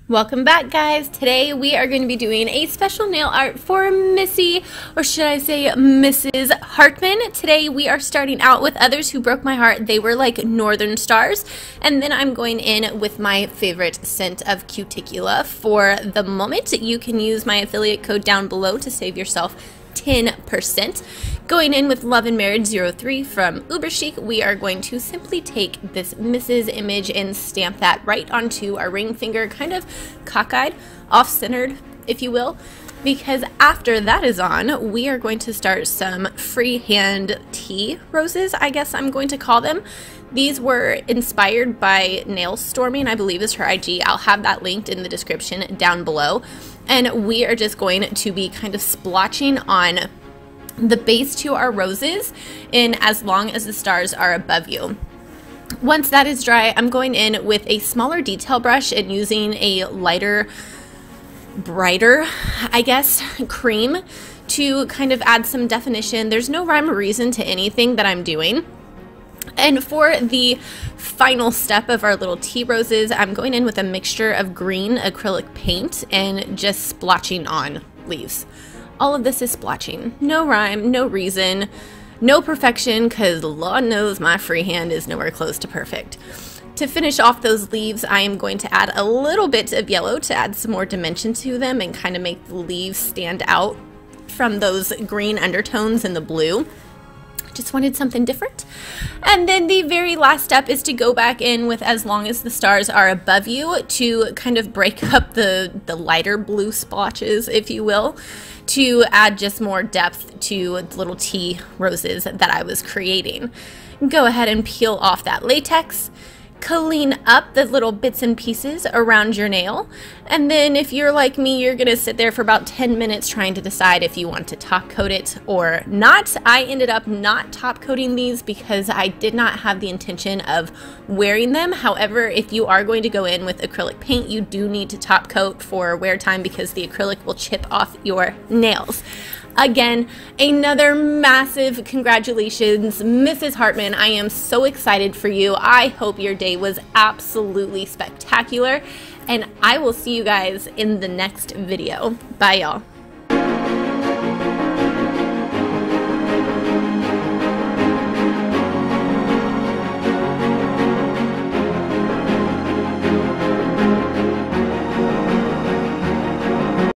Welcome back, guys. Today we are going to be doing a special nail art for Missy, or should I say Mrs. Hartman. Today we are starting out with Others Who Broke My Heart. They were like Northern Stars, and then I'm going in with my favorite scent of Cuticula for the moment. You can use my affiliate code down below to save yourself 10%. Going in with Love and Marriage 03 from Uber Chic, we are going to simply take this Mrs. image and stamp that right onto our ring finger, kind of cockeyed, off-centered, if you will, because after that is on, we are going to start some freehand tea roses, I guess I'm going to call them. These were inspired by Nail Storming, I believe is her IG. I'll have that linked in the description down below. And we are just going to be kind of splotching on the base to our roses in As Long as the Stars Are Above You. Once that is dry, I'm going in with a smaller detail brush and using a lighter, brighter, I guess, cream to kind of add some definition. There's no rhyme or reason to anything that I'm doing. And for the final step of our little tea roses, I'm going in with a mixture of green acrylic paint and just splotching on leaves. All of this is splotching. No rhyme, no reason, no perfection, because Lord knows my freehand is nowhere close to perfect. To finish off those leaves, I am going to add a little bit of yellow to add some more dimension to them and kind of make the leaves stand out from those green undertones and the blue. Just wanted something different. And then the very last step is to go back in with As Long as the Stars Are Above You to kind of break up the lighter blue splotches, if you will, to add just more depth to the little tea roses that I was creating. Go ahead and peel off that latex. Clean up the little bits and pieces around your nail, and then if you're like me, you're gonna sit there for about 10 minutes trying to decide if you want to top coat it or not. I ended up not top coating these because I did not have the intention of wearing them. However, if you are going to go in with acrylic paint, you do need to top coat for wear time because the acrylic will chip off your nails. Again, another massive congratulations, Mrs. Hartman. I am so excited for you. I hope your day was absolutely spectacular, and I will see you guys in the next video. Bye, y'all.